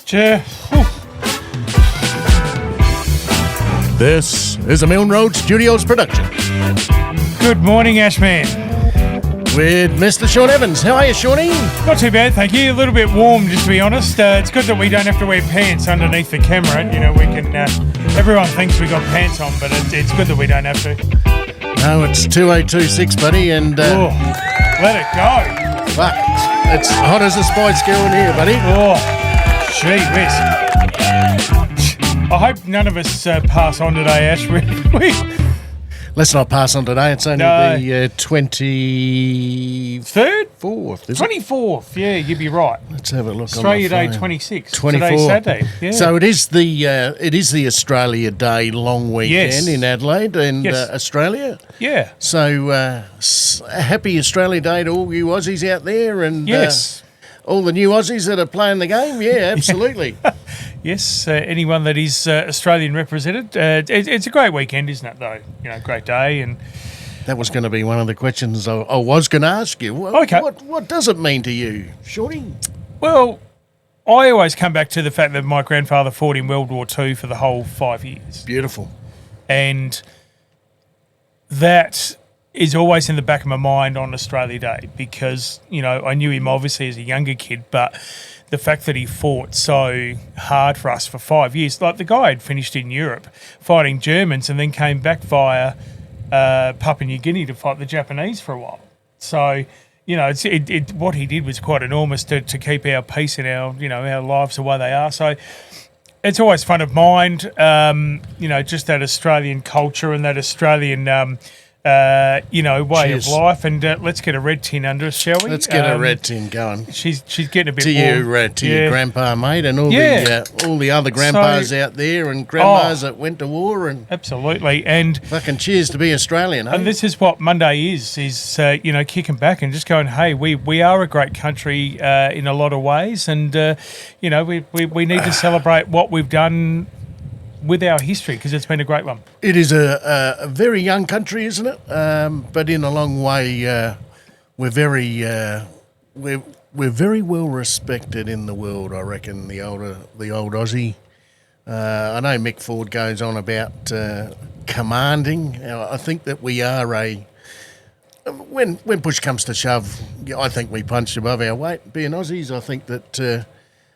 Chair. This is a Milne Road Studios production. Good morning, Ashman. With Mr. Shaun Evans. How are you, Shaunie? Not too bad, thank you. A little bit warm, just to be honest. It's good that we don't have to wear pants underneath the camera. You know, we can. Everyone thinks we got pants on, but it's good that we don't have to. No, it's 2026, buddy, and let it go. Fuck, it's hot as a spice girl in here, buddy. Oh, gee whiz. I hope none of us pass on today, Ash. Let's not pass on today. It's only the 23rd? 4th, 24th, yeah, you'd be right. Let's have a look. Australia on my Day phone. 26. 24. Today's Saturday. Yeah. So it is the Australia Day long weekend in Adelaide and Australia. Yeah. So happy Australia Day to all you Aussies out there, and all the new Aussies that are playing the game. Yeah, absolutely. Yes, anyone that is Australian represented. It's a great weekend, isn't it, though? You know, great day. And that was going to be one of the questions I was going to ask you. What does it mean to you, Shorty? Well, I always come back to the fact that my grandfather fought in World War II for the whole 5 years. Beautiful. And that is always in the back of my mind on Australia Day because, you know, I knew him obviously as a younger kid, but the fact that he fought so hard for us for 5 years, like the guy had finished in Europe fighting Germans and then came back via Papua New Guinea to fight the Japanese for a while. So, you know, what he did was quite enormous to keep our peace and our lives the way they are. So it's always fun of mind, just that Australian culture and that Australian way Cheers. of life, and let's get a red tin under us, shall we? Let's get a red tin going. She's getting a bit to warm. your grandpa, mate, and all the other grandpas out there and grandmas that went to war, and absolutely, and fucking cheers to be Australian. And this is what Monday is kicking back and just going, hey, we are a great country in a lot of ways, and we need to celebrate what we've done with our history because it's been a great one. It is a very young country, isn't it? But in a long way, we're very well respected in the world. I reckon the old Aussie. I know Mick Ford goes on about commanding. I think that we are when push comes to shove, I think we punch above our weight. Being Aussies, I think that.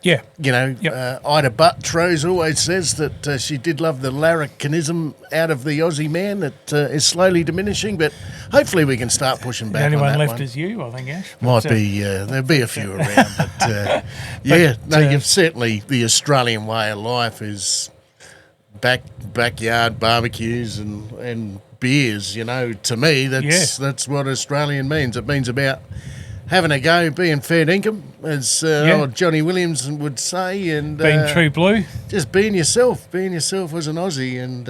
Ida Buttrose always says that she did love the larrikinism out of the Aussie man that is slowly diminishing, but hopefully we can start pushing back on that one. The only one left is you, I think, Ash. Might be, there'll be a few around, but you've certainly, the Australian way of life is backyard barbecues and beers, to me, that's what Australian means. It means about having a go, being fair dinkum, as old Johnny Williams would say, and being true blue, just being yourself as an Aussie, and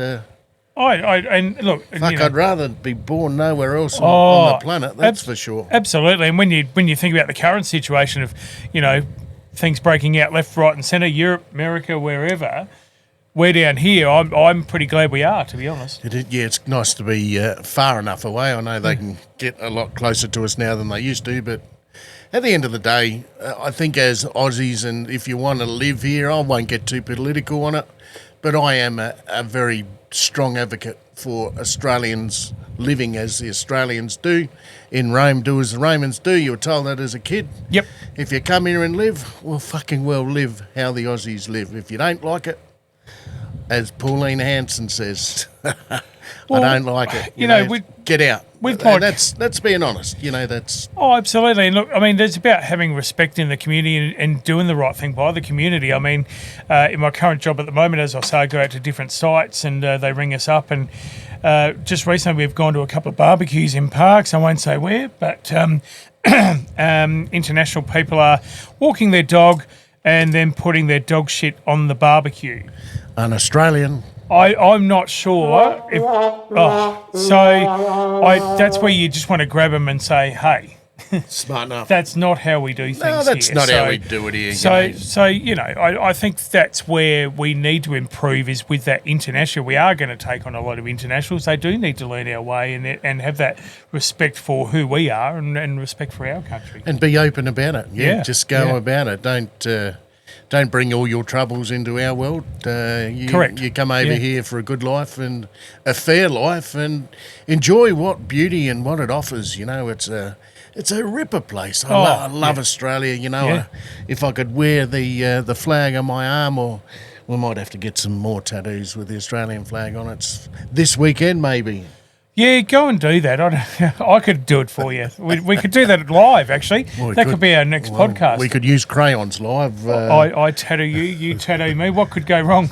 I'd rather be born nowhere else on the planet. That's for sure. Absolutely, and when you think about the current situation of things breaking out left, right, and centre, Europe, America, wherever. We're down here. I'm pretty glad we are, to be honest. It's nice to be far enough away. I know they can get a lot closer to us now than they used to, but at the end of the day, I think as Aussies, and if you want to live here, I won't get too political on it, but I am a very strong advocate for Australians living as the Australians do. In Rome, do as the Romans do. You were told that as a kid. Yep. If you come here and live, fucking well live how the Aussies live. If you don't like it, as Pauline Hanson says, I don't like it. Get out. That's being honest. That's. Oh, absolutely. And look, I mean, there's about having respect in the community and doing the right thing by the community. I mean, in my current job at the moment, as I say, I go out to different sites and they ring us up. And just recently, we've gone to a couple of barbecues in parks. I won't say where, but international people are walking their dog and then putting their dog shit on the barbecue. An Australian. I'm not sure if. That's where you just want to grab them and say, "Hey, Smart enough. That's not how we do things here. No, that's not how we do it here. So I think that's where we need to improve is with that international. We are going to take on a lot of internationals. They do need to learn our way and have that respect for who we are and respect for our country. And be open about it. Yeah, Just go yeah. about it. Don't bring all your troubles into our world. Correct. You come over here for a good life and a fair life and enjoy what beauty and what it offers. It's a ripper place. I love Australia. If I could wear the flag on my arm, or we might have to get some more tattoos with the Australian flag on it this weekend, maybe. Yeah, go and do that. I could do it for you. We could do that live, actually. That could be our next podcast. We could use crayons live. I tattoo you, you tattoo me. What could go wrong?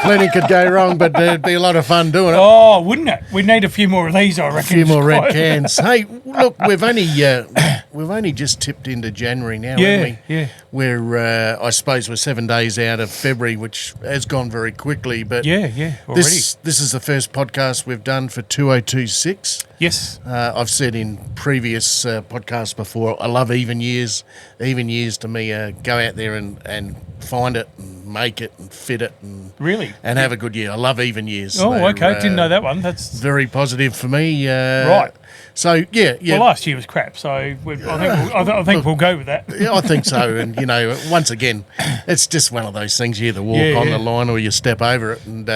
Plenty could go wrong, but it'd be a lot of fun doing it. Oh, wouldn't it? We need a few more of these, I reckon. A few more red cans. Hey, look, we've only just tipped into January now, haven't we? Yeah. We're, I suppose, we're 7 days out of February, which has gone very quickly. But already. This is the first podcast we've done for 2026. Yes. I've said in previous podcasts before, I love even years. Even years to me, go out there and find it and make it and fit it and have a good year. I love even years. Oh, okay. Didn't know that one. That's very positive for me. Right. So yeah. Well, last year was crap, so I think we'll go with that. Yeah, I think so. And once again, it's just one of those things. You either walk on the line or you step over it. And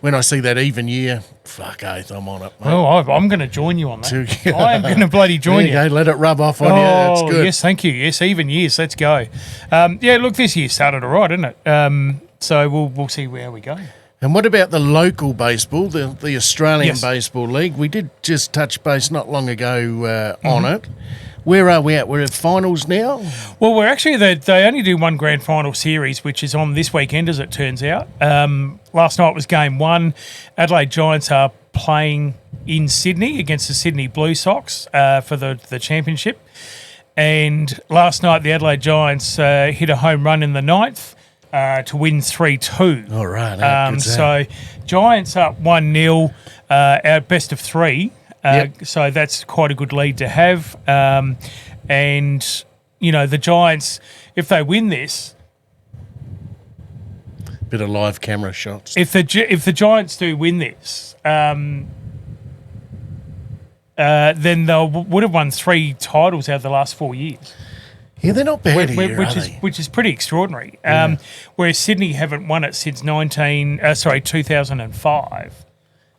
when I see that even year, fuck oath, I'm on it, mate. Oh, I'm going to join you on that. I am going to bloody join you. There you go. Let it rub off on you. That's good. Yes, thank you. Yes, even years. Let's go. Look, this year started all right, didn't it? So we'll see where we go. And what about the local baseball, the Australian Baseball League? We did just touch base not long ago on it. Where are we at? We're at finals now? Well, we're actually, they only do one grand final series, which is on this weekend, as it turns out. Last night was game one. Adelaide Giants are playing in Sydney against the Sydney Blue Sox for the championship. And last night, the Adelaide Giants hit a home run in the ninth to win 3-2. All right. So Giants up 1-0, our best of three. So that's quite a good lead to have. And, the Giants, if they win this... Bit of live camera shots. If the Giants do win this, then they would have won 3 titles out of the last 4 years. Yeah, they're not bad here, which is pretty extraordinary. Whereas Sydney haven't won it since 2005.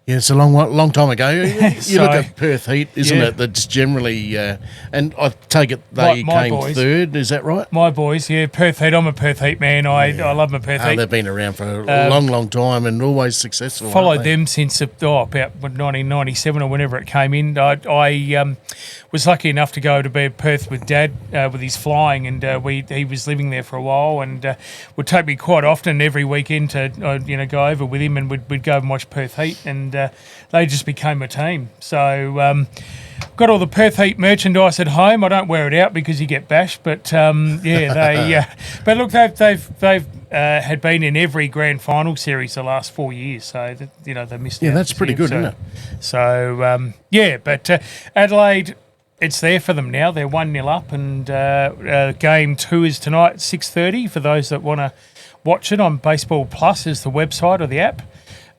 Yeah, it's a long time ago. You So- look at Perth Heat, isn't it? That's generally, and I take it they My came boys. third. Is that right? My boys, Perth Heat. I'm a Perth Heat man. I love my Perth Heat. They've been around for a long time and always successful. Followed them since about 1997 or whenever it came in. I was lucky enough to go to Perth with Dad with his flying, and he was living there for a while, and would take me quite often every weekend to go over with him, and we'd go and watch Perth Heat, and they just became a team. So got all the Perth Heat merchandise at home. I don't wear it out because you get bashed, but they. But look, they've had been in every grand final series the last 4 years, so they missed. Yeah, out that's pretty good, isn't it? So but Adelaide. It's there for them now. They're 1-0 up, and game 2 is tonight, 6:30. For those that want to watch it on Baseball Plus, is the website or the app.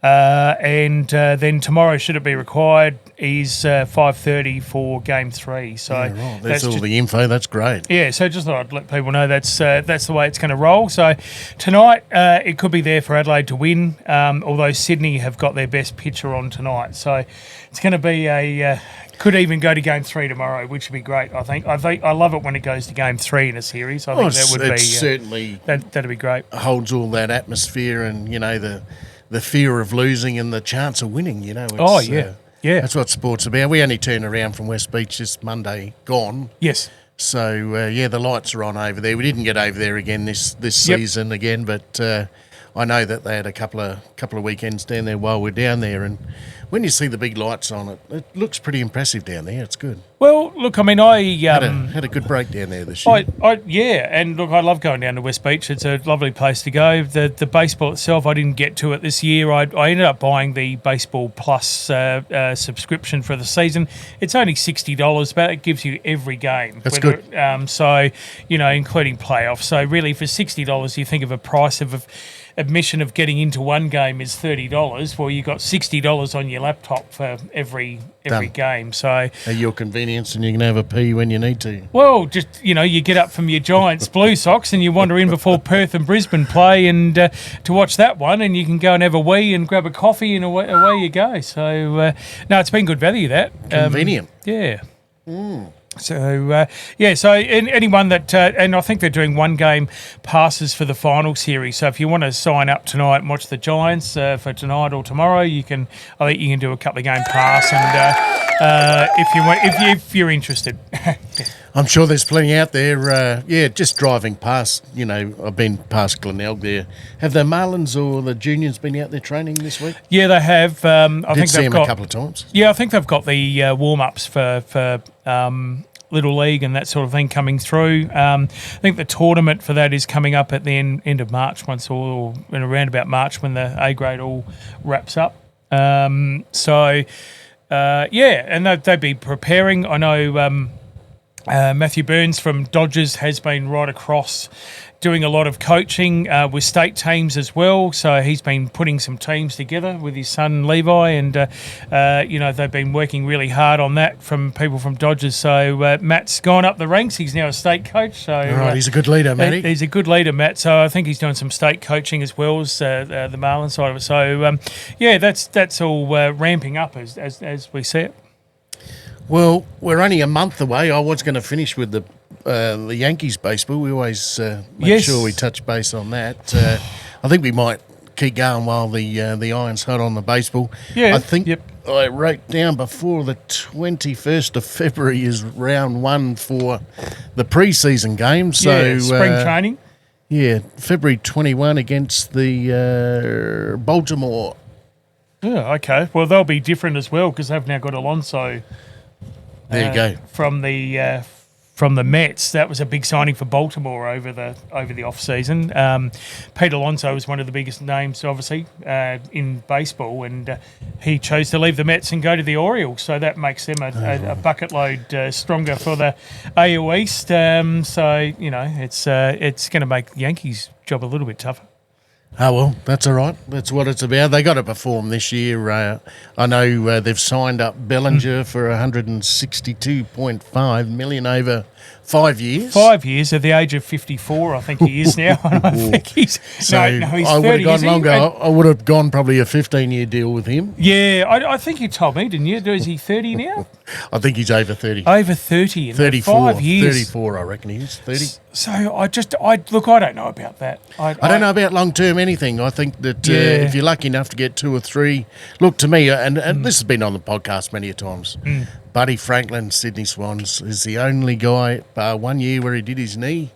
And then tomorrow, should it be required, is 5:30 for game 3. So right. That's all the info. That's great. Yeah, so just thought I'd let people know that's the way it's going to roll. So tonight, it could be there for Adelaide to win, although Sydney have got their best pitcher on tonight. So it's going to be could even go to game 3 tomorrow, which would be great. I think I love it when it goes to game 3 in a series. I think that would be certainly that'd be great. Holds all that atmosphere and the fear of losing and the chance of winning. That's what sport's about. We only turned around from West Beach this Monday gone. Yes. So the lights are on over there. We didn't get over there again this season again, but I know that they had a couple of weekends down there while we're down there, and when you see the big lights on it, it looks pretty impressive down there. It's good. Well, look, I mean, I Had a good break down there this year. yeah, and look, I love going down to West Beach. It's a lovely place to go. The baseball itself, I didn't get to it this year. I ended up buying the Baseball Plus subscription for the season. It's only $60, but it gives you every game. That's good. So, including playoffs. So really, for $60, you think of a price of admission of getting into one game is $30. Well, you got $60 on your laptop for every game. So at your convenience, and you can have a pee when you need to. well, just you get up from your Giants Blue Sox and you wander in before Perth and Brisbane play, and to watch that one, and you can go and have a wee and grab a coffee, and away you go. So no, it's been good value, that Convenient. yeah. So, so anyone that, and I think they're doing one game passes for the final series. So if you want to sign up tonight and watch the Giants for tonight or tomorrow, I think you can do a couple of game pass, and if you're interested. I'm sure there's plenty out there. Just driving past, I've been past Glenelg there. Have the Marlins or the Juniors been out there training this week? Yeah, they have. I think see they've them got a couple of times. Yeah, I think they've got the warm-ups for Little League and that sort of thing coming through. I think the tournament for that is coming up at the end of March, or in around about March, when the A grade all wraps up. And they'd be preparing. I know Matthew Burns from Dodgers has been right across doing a lot of coaching with state teams as well. So he's been putting some teams together with his son Levi, and they've been working really hard on that from people from Dodgers. So Matt's gone up the ranks. He's now a state coach. So right, he's a good leader, Matty. He's a good leader, Matt. So I think he's doing some state coaching as well as the Marlins side of it. So that's all ramping up as we see it. Well, we're only a month away. I was going to finish with the Yankees baseball. We always make sure we touch base on that. I think we might keep going while the iron's hot on the baseball. Yeah, I think I wrote down before the 21st of February is round one for the pre-season games. So spring training. Yeah, February 21 against the Baltimore. Yeah, okay. Well, they'll be different as well because they've now got Alonso. There you go. From the Mets. That was a big signing for Baltimore over the off season. Pete Alonso was one of the biggest names, obviously, in baseball, and he chose to leave the Mets and go to the Orioles. So that makes them a bucket load stronger for the AL East. It's going to make the Yankees' job a little bit tougher. Oh, well, that's all right. That's what it's about. They got to perform this year. I know they've signed up Bellinger for $162.5 million over 5 years. 5 years at the age of 54, I think he is now. I think he's he's 30. I would have gone longer. I would have gone probably a 15-year deal with him. Yeah, I think you told me, didn't you? Is he 30 now? I think he's over 30. Over 30 in 34, 5 years. 34, I reckon he is. 30. So I don't know about that. I don't know about long-term anything. I think that if you're lucky enough to get 2 or 3, look, to me, and this has been on the podcast many a times, Buddy Franklin, Sydney Swans, is the only guy, 1 year where he did his knee,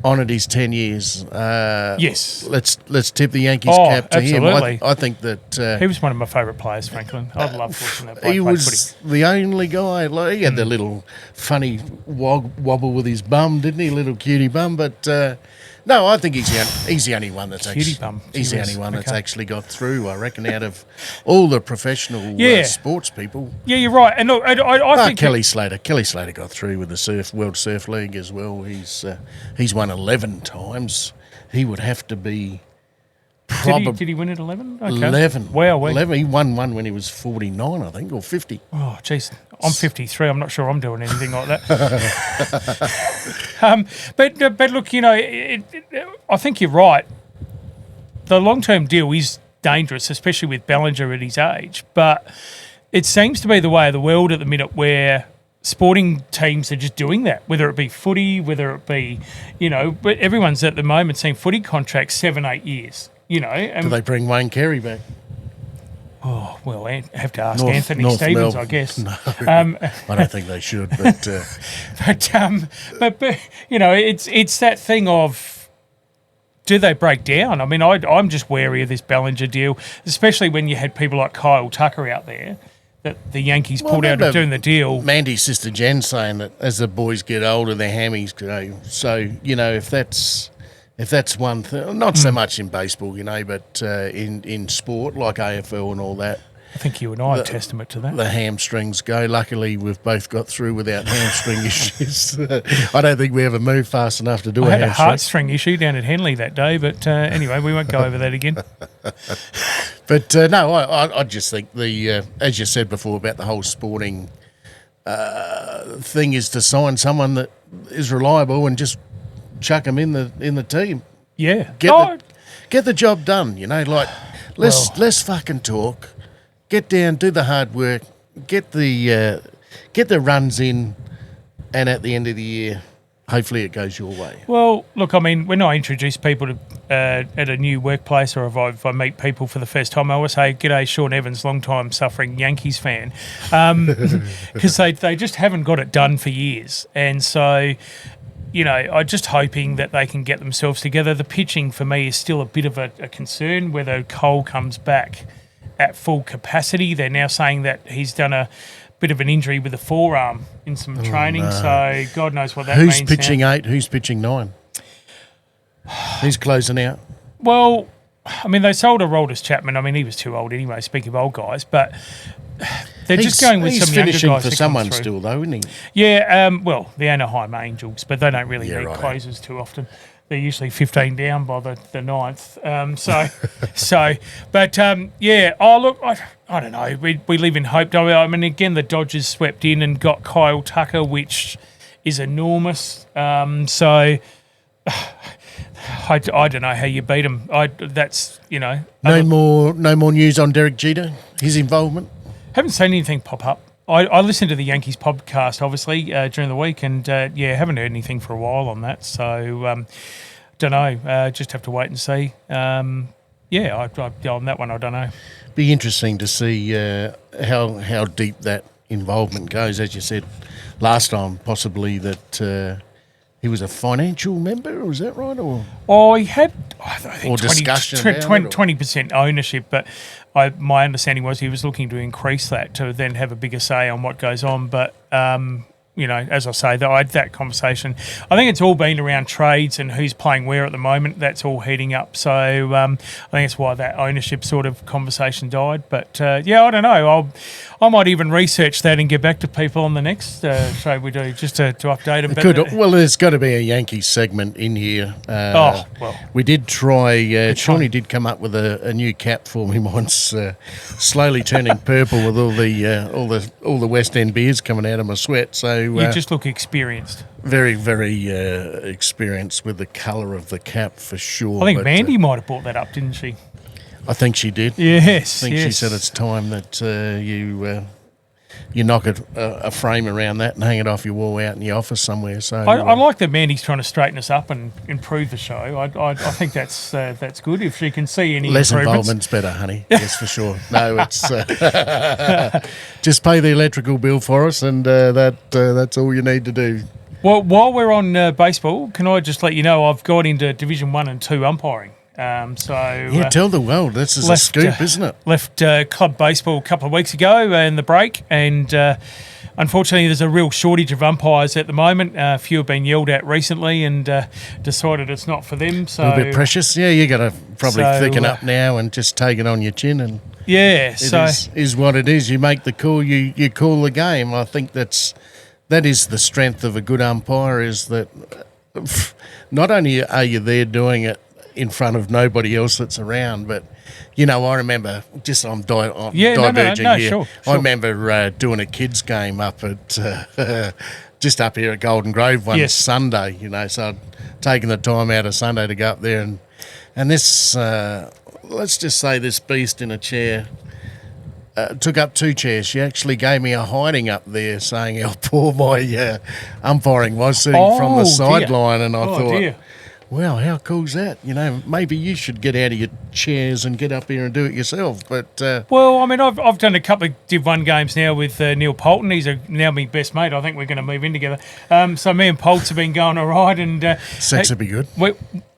honoured his 10 years. Yes. Let's tip the Yankees cap to absolutely. him. I think that... he was one of my favourite players, Franklin. I love watching that bloke he play was footy. the only guy. He had the little funny wobble with his bum, didn't he? Little cutie bum. But no, I think he's the only one that's Cutie bum. He's the only one that's actually got through, I reckon, out of all the professional sports people. Yeah, you're right. And look, I think Kelly Slater got through with the World Surf League as well. He's won 11 times. He would have to be... Did he win at 11? Okay. 11. Wow. 11. He won one when he was 49, I think, or 50. Oh, jeez. I'm 53. I'm not sure I'm doing anything like that. But look, I think you're right. The long-term deal is dangerous, especially with Bellinger at his age. But it seems to be the way of the world at the minute where sporting teams are just doing that, whether it be footy, whether it be, but everyone's at the moment seeing footy contracts 7-8 years. And do they bring Wayne Carey back? Oh, well, I have to ask Anthony Stevens, I guess. No, I don't think they should. But but it's that thing of do they break down? I mean, I'm just wary of this Bellinger deal, especially when you had people like Kyle Tucker out there that the Yankees pulled out of doing the deal. Mandy's sister Jen saying that as the boys get older, their hammies go. So, if that's one thing, not so much in baseball, but in sport like AFL and all that. I think you and I are testament to that. The hamstrings go. Luckily, we've both got through without hamstring issues. I don't think we ever moved fast enough to do I a had hamstring. a heartstring issue down at Henley that day, but anyway, we won't go over that again. But no, I just think as you said before about the whole sporting thing is to sign someone that is reliable and just chuck them in the team. Yeah, Get the job done. Let's fucking talk. Get down, do the hard work, get the runs in, and at the end of the year, hopefully it goes your way. Well, look, I mean, when I introduce people to at a new workplace, or if I meet people for the first time, I always say, "G'day, Shaun Evans, long-time suffering Yankees fan," because they just haven't got it done for years, and so. I'm just hoping that they can get themselves together. The pitching for me is still a bit of a concern, whether Cole comes back at full capacity. They're now saying that he's done a bit of an injury with the forearm in some training, so God knows what that means. Who's pitching 8? Who's pitching 9? He's closing out. Well, I mean, they sold Aroldis Chapman. I mean, he was too old anyway, speaking of old guys, but they're just going with some younger guys. He's finishing for someone still, though, isn't he? Yeah, well, the Anaheim Angels, but they don't really need right. closers too often. They're usually 15 down by the ninth. Yeah. Oh, look, I don't know. We live in hope, don't we? I mean, again, the Dodgers swept in and got Kyle Tucker, which is enormous. I don't know how you beat them. No more news on Derek Jeter, his involvement. Haven't seen anything pop up. I listened to the Yankees podcast, obviously, during the week, and haven't heard anything for a while on that. So, don't know. Just have to wait and see. On that one, I don't know. Be interesting to see how deep that involvement goes. As you said last time, possibly that he was a financial member. Was that right? Or he had, I think, 20% ownership, but my understanding was he was looking to increase that to then have a bigger say on what goes on. But, as I say, I had that conversation. I think it's all been around trades and who's playing where at the moment. That's all heating up. So I think that's why that ownership sort of conversation died. But, I don't know. I might even research that and get back to people on the next show we do just to update them. Well, there's got to be a Yankees segment in here. We did try. Shawnee did come up with a new cap for me once, slowly turning purple with all the West End beers coming out of my sweat. So you just look experienced. Very, very experienced with the colour of the cap for sure. I think Mandy might have brought that up, didn't she? I think she did. Yes, she said it's time that you knock a frame around that and hang it off your wall out in the office somewhere. So I like that Mandy's trying to straighten us up and improve the show. I think that's good. If she can see any less improvements. involvement's better, honey. Yes, for sure. No, it's just pay the electrical bill for us, and that's all you need to do. Well, while we're on baseball, can I just let you know I've got into Division 1 and 2 umpiring. Tell the world. This is a scoop, isn't it? Left club baseball a couple of weeks ago in the break, and unfortunately there's a real shortage of umpires at the moment. A few have been yelled at recently and decided it's not for them. So a little bit precious. Yeah, you got to probably thicken up now and just take it on your chin. And it is what it is. You make the call. You call the game. I think that is the strength of a good umpire, is that not only are you there doing it in front of nobody else that's around, but I remember I'm diverging here. Sure. I remember doing a kids game up at just up here at Golden Grove one Sunday. So I'd taken the time out of Sunday to go up there and this let's just say this beast in a chair took up 2 chairs. She actually gave me a hiding up there, saying how poor my umpiring was, sitting from the sideline, and I thought. Dear. Well, how cool's that? Maybe you should get out of your chairs and get up here and do it yourself. But well, I mean, I've done a couple of Div 1 games now with Neil Polton. He's now my best mate. I think we're going to move in together. So me and Poltz have been going all right. And sex would be good.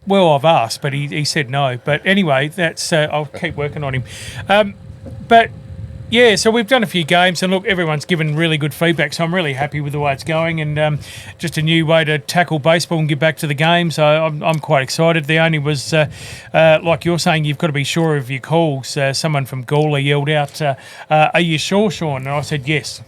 Well, I've asked, but he said no. But anyway, that's I'll keep working on him. But yeah, so we've done a few games, and look, everyone's given really good feedback, so I'm really happy with the way it's going, and just a new way to tackle baseball and get back to the game, so I'm quite excited. The only was, like you're saying, you've got to be sure of your calls. Someone from Gawler yelled out, are you sure, Shaun? And I said yes.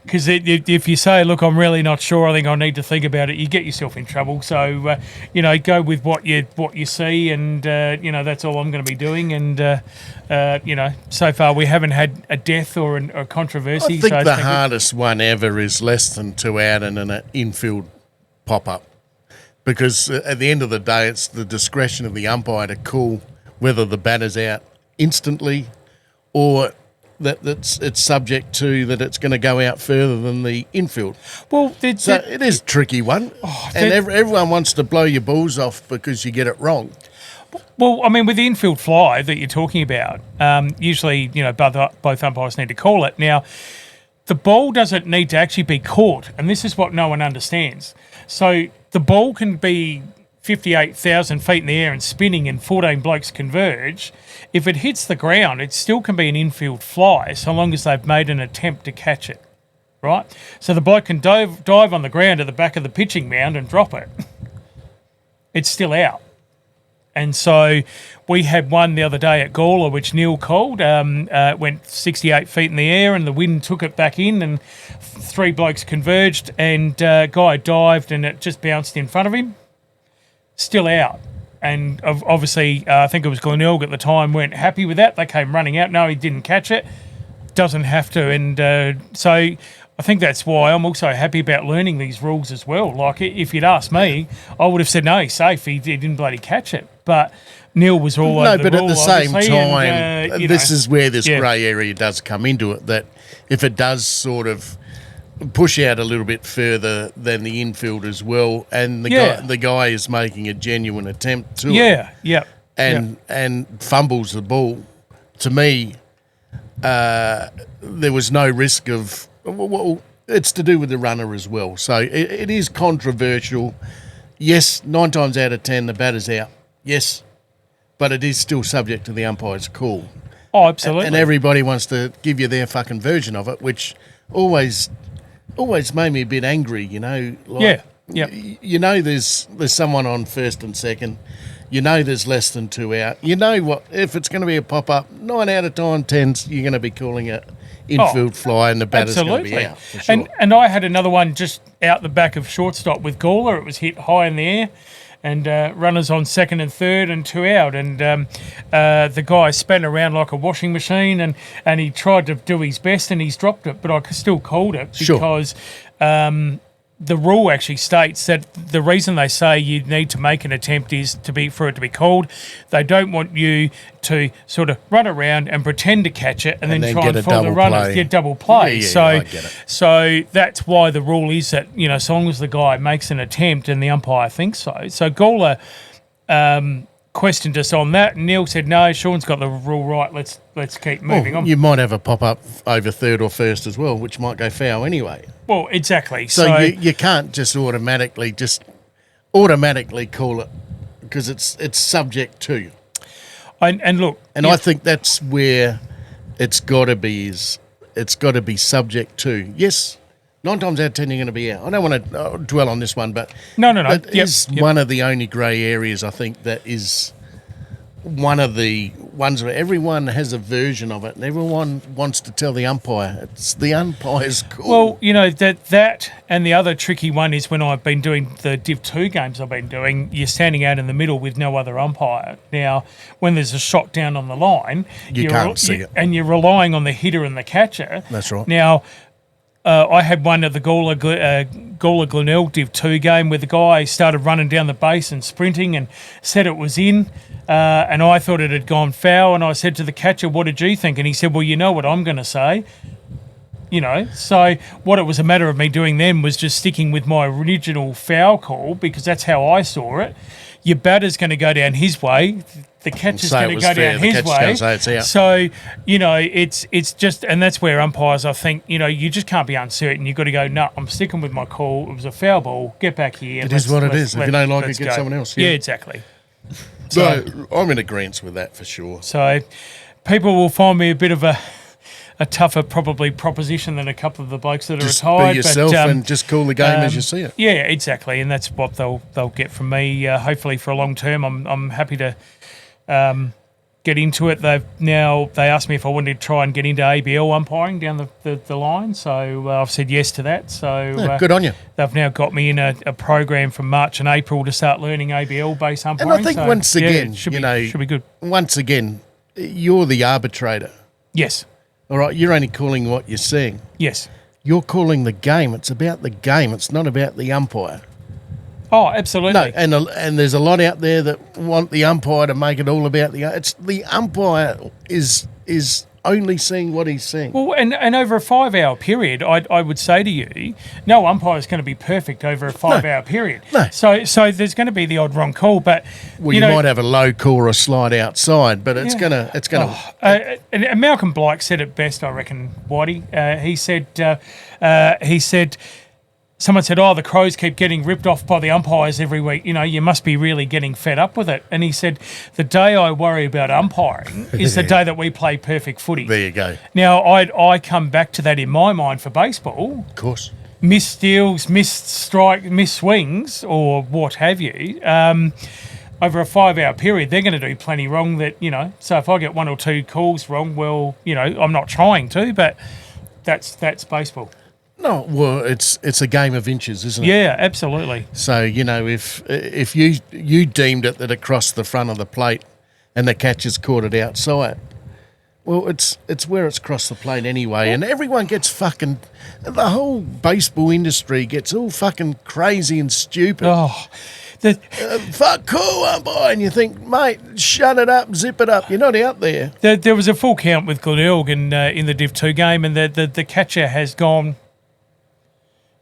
Because if you say, look, I'm really not sure, I think I need to think about it, you get yourself in trouble. So, go with what you see, and, that's all I'm going to be doing. And, so far we haven't had a death or a controversy. I think the hardest one ever is less than 2 out and an infield pop-up. Because at the end of the day, it's the discretion of the umpire to call whether the batter's out instantly or it's subject to that it's going to go out further than the infield. Well, it is a tricky one. And everyone wants to blow your balls off because you get it wrong. Well, I mean, with the infield fly that you're talking about, usually, both umpires need to call it. Now, the ball doesn't need to actually be caught, and this is what no one understands. So the ball can be 58,000 feet in the air and spinning and 14 blokes converge. If it hits the ground, it still can be an infield fly so long as they've made an attempt to catch it, right? So the bloke can dive on the ground at the back of the pitching mound and drop it. It's still out. And so we had one the other day at Gawler, which Neil called. It went 68 feet in the air and the wind took it back in and 3 blokes converged and guy dived and it just bounced in front of him. Still out. And obviously, I think it was Glenelg at the time, weren't happy with that. They came running out. No, he didn't catch it. Doesn't have to. And so I think that's why I'm also happy about learning these rules as well. Like, if you'd asked me, I would have said, no, he's safe. He didn't bloody catch it. But Neil was all over the but rule, at the same obviously, time, this is where this grey area does come into it, that if it does sort of push out a little bit further than the infield as well, and the guy is making a genuine attempt to it, and fumbles the ball, to me, there was no risk of... Well, it's to do with the runner as well. So it is controversial. Yes, 9 times out of 10, the batter's out. Yes, but it is still subject to the umpire's call. Oh, absolutely. And everybody wants to give you their fucking version of it, which always made me a bit angry, Like, there's someone on first and second. There's less than 2 out. What? If it's going to be a pop-up, 9 out of 10, you're going to be calling it infield fly and the batter's going to be out. For sure. And I had another one just out the back of shortstop with Gawler. It was hit high in the air. And runners on second and third and 2 out. And the guy span around like a washing machine and he tried to do his best and he's dropped it. But I still called it because the rule actually states that the reason they say you need to make an attempt is for it to be called. They don't want you to sort of run around and pretend to catch it and then try and fool the runners. Get double play. I get it. So that's why the rule is that, so long as the guy makes an attempt and the umpire thinks so. So Gawler questioned us on that, and Neil said, no, Shaun's got the rule right, let's keep moving on. You might have a pop-up over third or first as well, which might go foul anyway. Well, exactly. So you can't just automatically call it because it's subject to. And look... And I think that's where it's got to be subject to. Yes, 9 times out of 10 you're going to be out. I don't want to dwell on this one, but... No. It is one of the only grey areas, I think, that is one of the ones where everyone has a version of it and everyone wants to tell the umpire. It's the umpire's call. Well, that and the other tricky one is when I've been doing the Div 2 games I've been doing, you're standing out in the middle with no other umpire. Now, when there's a shot down on the line... You can't see it. And you're relying on the hitter and the catcher. That's right. Now... I had one at the Gawler Glenelg Div 2 game where the guy started running down the base and sprinting and said it was in, and I thought it had gone foul, and I said to the catcher, what did you think? And he said, well, you know what I'm going to say. So what it was a matter of me doing then was just sticking with my original foul call because that's how I saw it. Your batter's going to go down his way. The catcher's going to go down his way. So, it's just, and that's where umpires, I think, you just can't be uncertain. You've got to go, no, I'm sticking with my call. It was a foul ball. Get back here. It is what it is. If you don't like it, get someone else. Yeah, exactly. So I'm in agreement with that for sure. So people will find me a bit of a tougher probably proposition than a couple of the blokes that are Just retired. be yourself but, and just call the game as you see it. Yeah, exactly, and that's what they'll get from me. Hopefully for a long term. I'm happy to get into it. They asked me if I wanted to try and get into ABL umpiring down the line, so I've said yes to that. So Good on you. They've now got me in a program from March and April to start learning ABL based umpiring. And I think so, once again, should be good. Once again, you're the arbitrator. Yes. All right, you're only calling what you're seeing. Yes. You're calling the game. It's about the game. It's not about the umpire. Oh, absolutely. No, and there's a lot out there that want the umpire to make it all about the umpire is only seeing what he's seeing. Well, and over a 5-hour period, I would say to you, no umpire is going to be perfect over a 5-hour period. No. So there's going to be the odd wrong call, but You might have a low call or a slide outside, but it's gonna. And Malcolm Blake said it best, I reckon. Whitey, he said. Someone said, the Crows keep getting ripped off by the umpires every week. You must be really getting fed up with it. And he said, the day I worry about umpiring is the day that we play perfect footy. There you go. Now, I come back to that in my mind for baseball. Of course. Missed steals, missed strike, missed swings, or what have you. Over a 5-hour period, they're going to do plenty wrong so if I get 1 or 2 calls wrong, well, I'm not trying to, but that's baseball. No, well, it's a game of inches, isn't it? Yeah, absolutely. So if you deemed it that it crossed the front of the plate, and the catcher's caught it outside, well, it's where it's crossed the plate anyway, and everyone gets fucking. The whole baseball industry gets all fucking crazy and stupid. Fuck cool umpire, and you think, mate, shut it up, zip it up. You're not out there. There was a full count with Glenelg in the Div 2 game, and the catcher has gone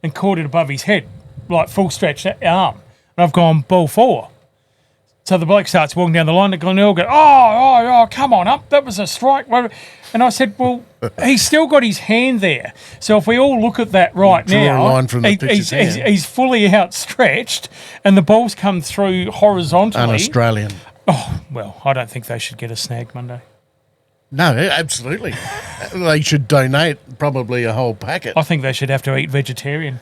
and caught it above his head, like full stretch arm. And I've gone ball 4. So the bloke starts walking down the line, and Glenelg goes, oh, come on up, that was a strike. And I said, well, he's still got his hand there. So if we all look at that right Draw now, a line from the pitcher's hand. He's fully outstretched, and the ball's come through horizontally. Un-Australian. Oh, well, I don't think they should get a snag Monday. No, absolutely. They should donate probably a whole packet. I think they should have to eat vegetarian.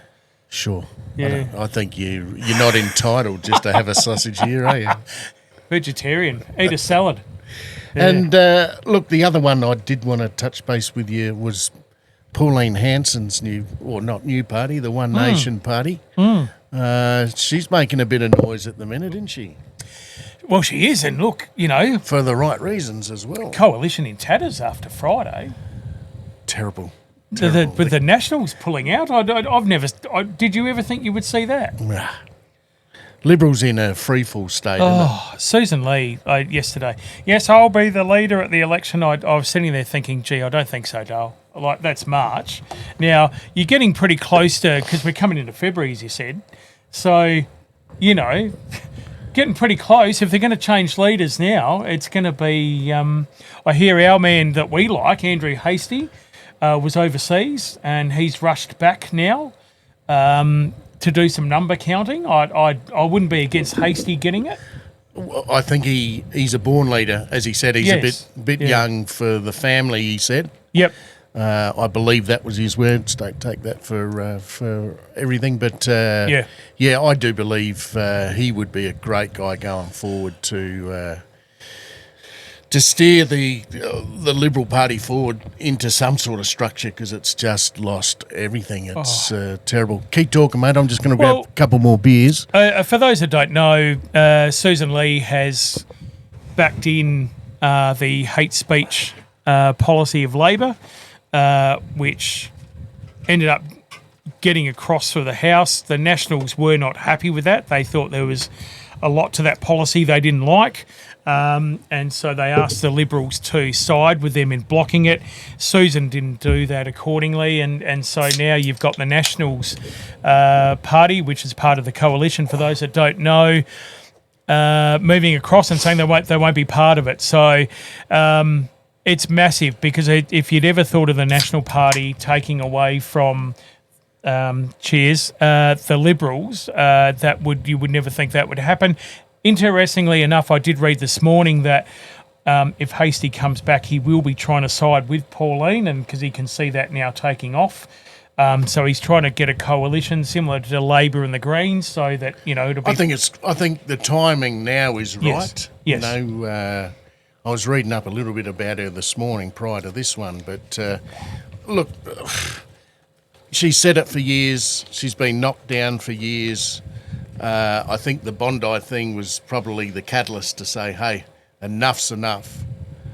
Sure. Yeah. I think you're not entitled just to have a sausage here, are you? Vegetarian. Eat a salad. Yeah. And look, the other one I did want to touch base with you was Pauline Hanson's not new party, the One Nation party. She's making a bit of noise at the minute, isn't she? Well, she is, and look, for the right reasons as well. Coalition in tatters after Friday. Terrible. With the Nationals pulling out, I've never. Did you ever think you would see that? Liberals in a freefall state. Susan Lee yesterday. Yes, I'll be the leader at the election. I was sitting there thinking, gee, I don't think so, Dale. Like, that's March. Now, you're getting pretty close to, because we're coming into February, as you said. So, getting pretty close. If they're going to change leaders now, it's going to be, I hear our man that we like, Andrew Hastie, was overseas, and he's rushed back now to do some number counting. I wouldn't be against Hastie getting it. I think he's a born leader, as he said. He's a bit young for the family, he said. Yep. I believe that was his words. Don't take that for everything, but I do believe he would be a great guy going forward to steer the Liberal Party forward into some sort of structure, because it's just lost everything. It's terrible. Keep talking, mate. I'm just going to grab a couple more beers. For those that don't know, Susan Lee has backed in the hate speech policy of Labor, which ended up getting across through the House. The Nationals were not happy with that. They thought there was a lot to that policy they didn't like. And so they asked the Liberals to side with them in blocking it. Susan didn't do that accordingly, and so now you've got the Nationals party, which is part of the coalition, for those that don't know, moving across and saying they won't be part of it. So it's massive, because if you'd ever thought of the National Party taking away from the Liberals, you would never think that would happen. interestingly enough, I did read this morning that if Hastie comes back, he will be trying to side with Pauline, and because he can see that now taking off. So he's trying to get a coalition similar to Labor and the Greens, so that it'll be. I think the timing now is right. Yes. I was reading up a little bit about her this morning prior to this one, but look, she said it for years. She's been knocked down for years. I think the Bondi thing was probably the catalyst to say, hey, enough's enough.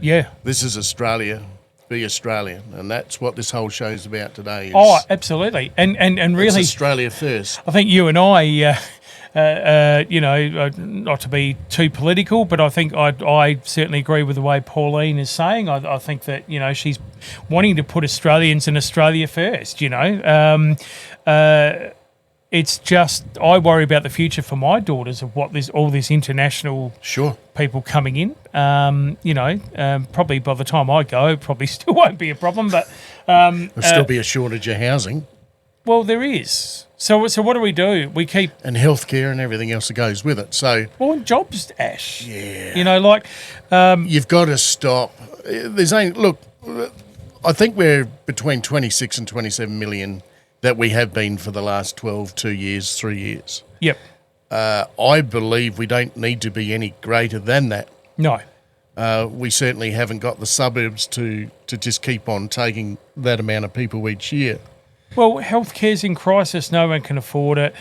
Yeah. This is Australia. Be Australian. And that's what this whole show's about today. Absolutely. And really... It's Australia first. I think you and I... not to be too political, but I think I certainly agree with the way Pauline is saying. I think that she's wanting to put Australians in Australia first. It's just I worry about the future for my daughters of what all this international people coming in. Probably by the time I go, it probably still won't be a problem. But there'll still be a shortage of housing. Well, there is. So what do? We keep... And healthcare and everything else that goes with it. So jobs, Ash. Yeah. You've got to stop. Look, I think we're between 26 and 27 million that we have been for the last 2 years, 3 years. Yep. I believe we don't need to be any greater than that. No. We certainly haven't got the suburbs to just keep on taking that amount of people each year. Well, healthcare's in crisis. No one can afford it.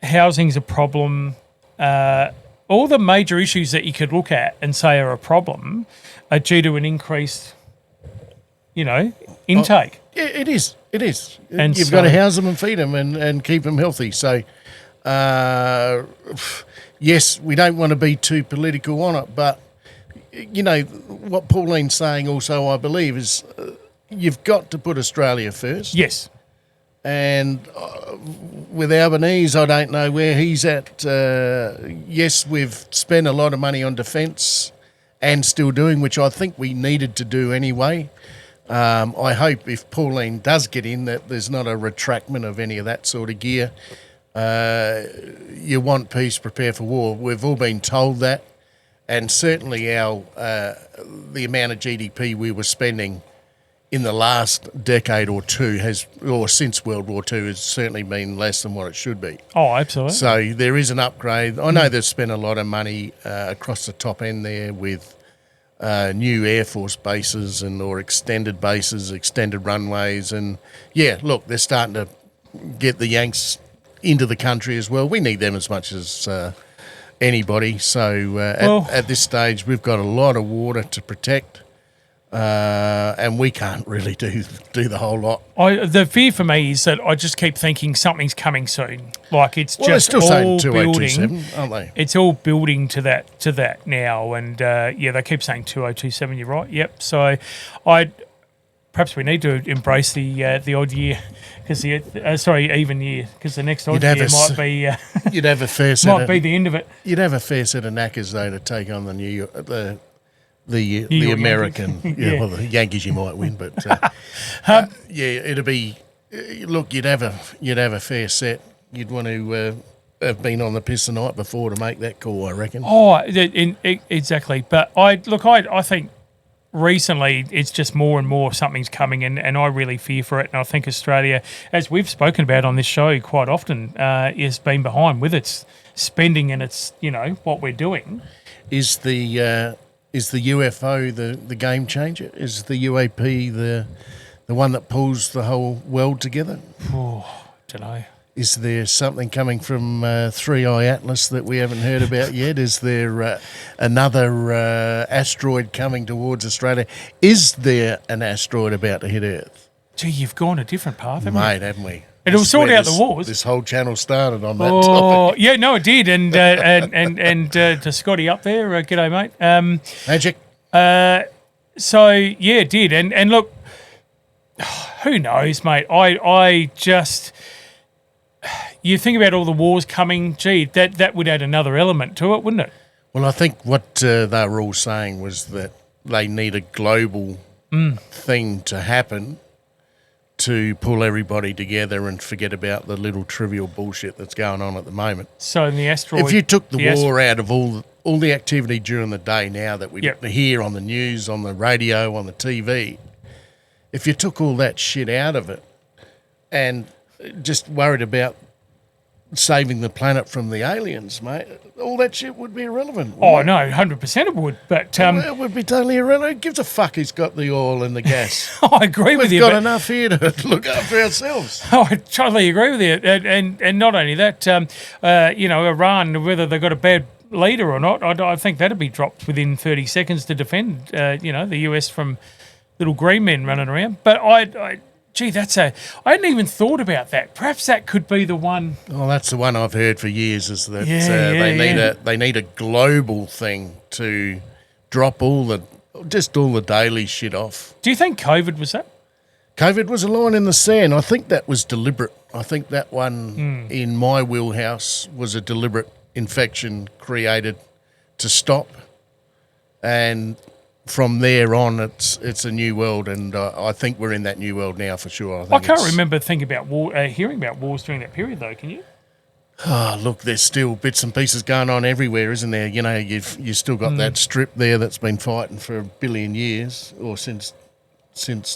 Housing's a problem. All the major issues that you could look at and say are a problem are due to an increased, intake. Yeah, it is. It is. And you've got to house them and feed them and keep them healthy. So, yes, we don't want to be too political on it, but, what Pauline's saying also, I believe, is you've got to put Australia first. Yes. And with Albanese, I don't know where he's at. Yes, we've spent a lot of money on defence and still doing, which I think we needed to do anyway. I hope if Pauline does get in that there's not a retractment of any of that sort of gear. You want peace, prepare for war. We've all been told that. And certainly the amount of GDP we were spending in the last decade or two or since World War II has certainly been less than what it should be. Oh, absolutely. So there is an upgrade. I know they've spent a lot of money across the top end there with new Air Force bases or extended bases, extended runways. And, look, they're starting to get the Yanks into the country as well. We need them as much as anybody. So at this stage, we've got a lot of water to protect. And we can't really do the whole lot. The fear for me is that I just keep thinking something's coming soon. Like it's just still all saying building. 2027, aren't they? It's all building to that now, and they keep saying 2027. You're right. Yep. So, perhaps we need to embrace the odd year because even year because the next odd year might be. You'd have a fair set. Might be the end of it. You'd have a fair set of knackers though to take on the New York, the American, well, the Yankees you might win, but it'd be. Look, you'd have a fair set. You'd want to have been on the piss the night before to make that call, I reckon. Oh, exactly. But I think recently it's just more and more something's coming, and I really fear for it. And I think Australia, as we've spoken about on this show quite often, has been behind with its spending and its what we're doing. Is the UFO the game changer? Is the UAP the one that pulls the whole world together? Oh, don't know. Is there something coming from 3i Atlas that we haven't heard about yet? Is there another asteroid coming towards Australia? Is there an asteroid about to hit Earth? Gee, you've gone a different path, haven't we? It'll sort out the wars. This whole channel started on that topic. Yeah, no, it did. And to Scotty up there, g'day, mate. Magic. It did. And look, who knows, mate? I just... You think about all the wars coming, that would add another element to it, wouldn't it? Well, I think what they were all saying was that they need a global thing to happen to pull everybody together and forget about the little trivial bullshit that's going on at the moment. So in the asteroid... If you took the war out of all the activity during the day now that we hear on the news, on the radio, on the TV, if you took all that shit out of it and just worried about saving the planet from the aliens, mate, all that shit would be irrelevant. Oh, no, 100% it would. But it would be totally irrelevant. Who gives a fuck who's got the oil and the gas? I agree with you. We've got enough here to look after ourselves. Oh, I totally agree with you. And not only that, Iran, whether they've got a bad leader or not, I think that'd be dropped within 30 seconds to defend, the US from little green men running around. But I hadn't even thought about that. Perhaps that could be the one. Well, that's the one I've heard for years. Is that they need a global thing to drop all the daily shit off. Do you think COVID was that? COVID was a line in the sand. I think that was deliberate. I think that one in my wheelhouse was a deliberate infection created to stop, and from there on, it's a new world, and I think we're in that new world now for sure. I can't remember thinking about war, hearing about wars during that period, though. Can you? Oh, look, there's still bits and pieces going on everywhere, isn't there? You know, you've still got that strip there that's been fighting for 1 billion years, or since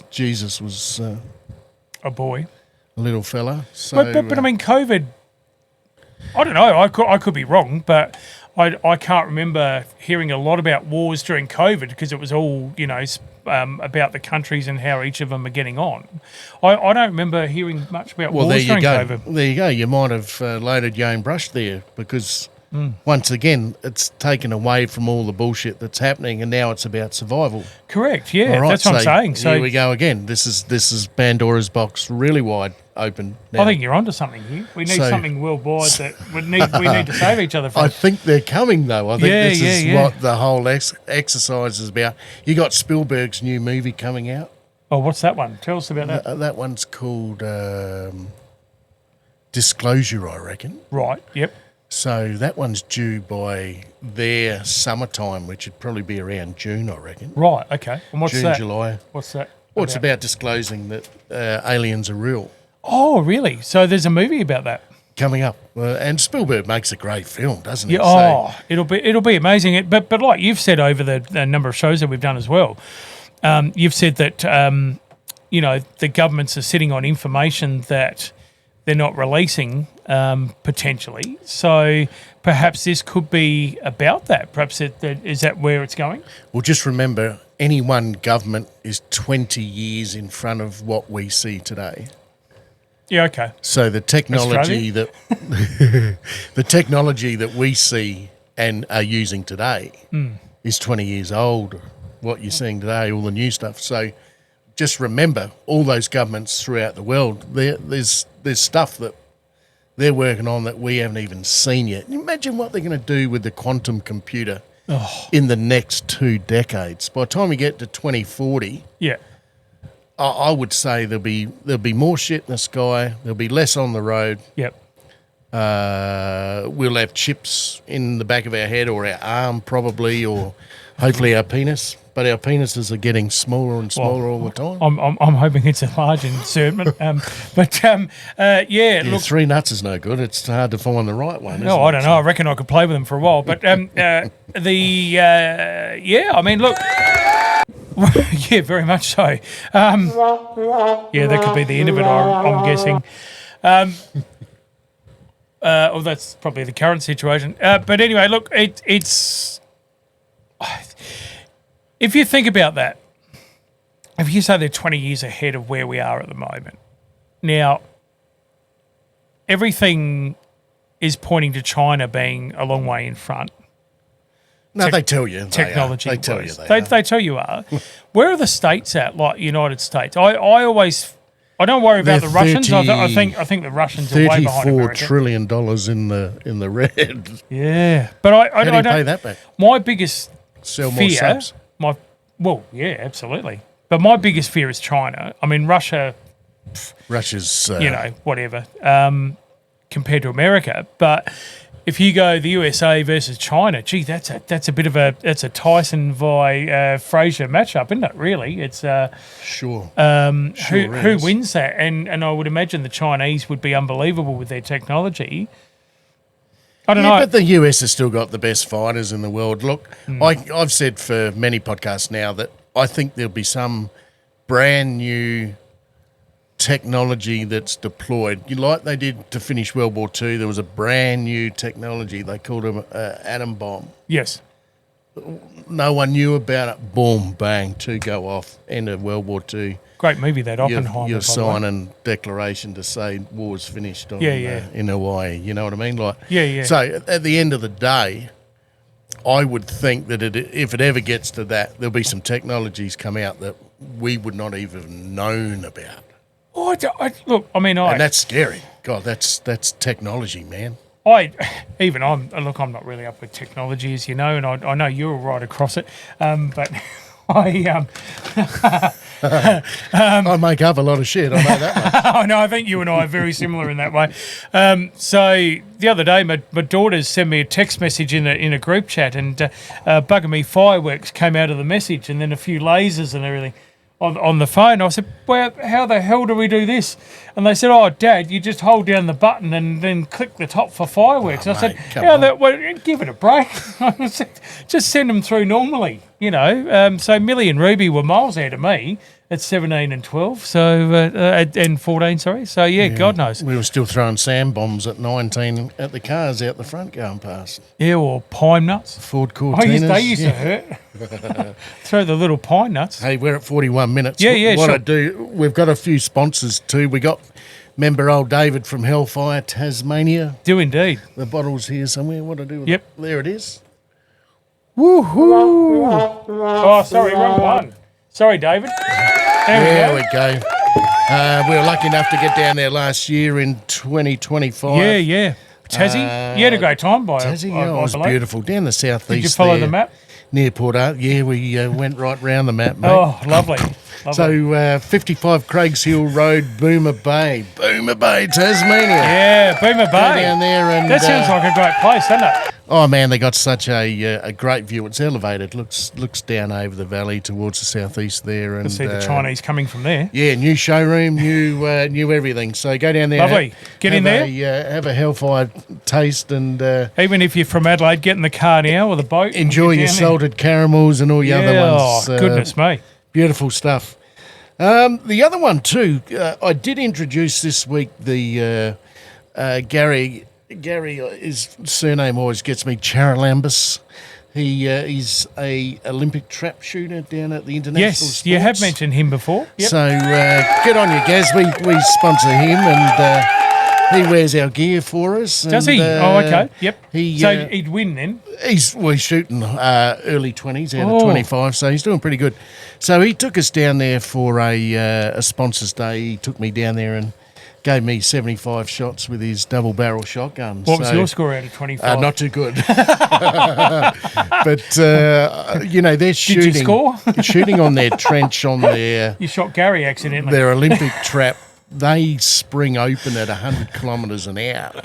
Jesus was a boy, a little fella. So, but I mean, COVID. I don't know. I could be wrong, but I can't remember hearing a lot about wars during COVID because it was all, about the countries and how each of them are getting on. I don't remember hearing much about wars during COVID. There you go. You might have loaded your own brush there because, once again, it's taken away from all the bullshit that's happening and now it's about survival. Correct, yeah. Right, that's what I'm saying. So here we go again. This is Pandora's box really wide open now. I think you're onto something here. We need something worldwide that we need to save each other from. I think they're coming, though. I think this is what the whole exercise is about. You got Spielberg's new movie coming out. Oh, what's that one? Tell us about that. That one's called Disclosure, I reckon. Right, yep. So that one's due by their summertime, which would probably be around June, I reckon. Right, okay. And what's June, that? July. What's that? Well, it's about disclosing that aliens are real. Oh, really? So there's a movie about that coming up, and Spielberg makes a great film, doesn't he? Yeah. Oh, it'll be amazing. But like you've said over the number of shows that we've done as well, you've said that the governments are sitting on information that they're not releasing potentially. So perhaps this could be about that. Perhaps is that where it's going? Well, just remember, any one government is 20 years in front of what we see today. Yeah, okay. So the technology that we see and are using today is 20 years old. What you're seeing today, all the new stuff. So just remember, all those governments throughout the world, there's stuff that they're working on that we haven't even seen yet. Imagine what they're going to do with the quantum computer in the next 2 decades. By the time we get to 2040, I would say there'll be more shit in the sky. There'll be less on the road. Yep. We'll have chips in the back of our head or our arm probably, or hopefully our penis. But our penises are getting smaller and smaller all the time. I'm hoping it's a large insertment. Look, 3 nuts is no good. It's hard to find the right one. No, I don't know. I reckon I could play with them for a while. But I mean, look. Yeah, very much so. That could be the end of it, I'm guessing. That's probably the current situation. But anyway, look, it's... If you think about that, if you say they're 20 years ahead of where we are at the moment, now, everything is pointing to China being a long way in front. No, they tell you. Technology. They tell you they tell you are. Where are the states at, like United States? I don't worry about the Russians. I think the Russians are way behind America. $34 trillion in the red. Yeah. But I How do you pay that back? My biggest Sell more fear, subs. absolutely. But my biggest fear is China. I mean, Russia's... whatever, compared to America. But if you go the USA versus China, gee, that's a bit of a Tyson v Frazier matchup, isn't it? Really, it's Sure. who wins that? And I would imagine the Chinese would be unbelievable with their technology. I don't know. But the US has still got the best fighters in the world. Look, I've said for many podcasts now that I think there'll be some brand new technology that's deployed. Like they did to finish World War II, there was a brand new technology. They called it an atom bomb. Yes. No one knew about it. Boom, bang, two go off. End of World War II. Great movie, that Oppenheimer. You're signing declaration to say war's finished on, Yeah. in Hawaii. You know what I mean? Like, Yeah. So at the end of the day, I would think that if it ever gets to that, there'll be some technologies come out that we would not even known about. Oh, And that's scary. God, that's technology, man. I'm not really up with technology, as you know, and I know you're right across it, but I I make up a lot of shit. I know that much. I know. I think you and I are very similar in that way. So the other day, my daughters sent me a text message in a group chat, and bugging me fireworks came out of the message, and then a few lasers and everything on the phone. I said, "Well, how the hell do we do this?" And they said, "Oh, Dad, you just hold down the button and then click the top for fireworks." I said, give it a break. I said, just send them through normally, you know. So Millie and Ruby were miles ahead of me at 17 and 12, and 14, sorry. So, yeah, God knows. We were still throwing sand bombs at 19 at the cars out the front going past. Yeah, or pine nuts. Ford Cortinas. They used to hurt. Throw the little pine nuts. Hey, we're at 41 minutes. Yeah, What sure. I do, we've got a few sponsors too. We got member old David from Hellfire, Tasmania. Do indeed. The bottle's here somewhere. What do I do with Yep. it? There it is. Woohoo! Oh, sorry, wrong one. Sorry, David. There we go. We were lucky enough to get down there last year in 2025. Yeah. Tassie? You had a great time by Tassie, I it was believe. beautiful. Down the southeast. Did you follow there, the map? Near Port Arthur. Yeah, we went right round the map, mate. Oh, lovely. So 55 Craigs Hill Road, Boomer Bay, Tasmania. Yeah, Boomer Go Bay. down there and That sounds like a great place, doesn't it? oh man, they got such a great view. It's elevated. Looks down over the valley towards the southeast there, and To see the Chinese coming from there. yeah, new showroom, new everything. So go down there. Lovely. Get in there. Have a Hellfire taste and Even if you're from Adelaide, get in the car now or the boat. and enjoy get your down there. salted caramels and all your other ones. Oh, goodness me. Beautiful stuff. The other one too, I did introduce this week the Gary. His surname always gets me, Charalambus. He's a Olympic trap shooter down at the international Yes, sports. you have mentioned him before. Yep. So good on you, Gaz. We sponsor him and he wears our gear for us. Does and, he? Oh, okay. Yep. He, So he'd win then. He's shooting early 20s out of Oh. 25, so he's doing pretty good. So he took us down there for a sponsors day. He took me down there and gave me 75 shots with his double barrel shotgun. What was your score out of 25? Not too good. But, they're shooting. Did you score? Shooting on their trench on You shot Gary accidentally. their Olympic trap. They spring open at 100 kilometres an hour.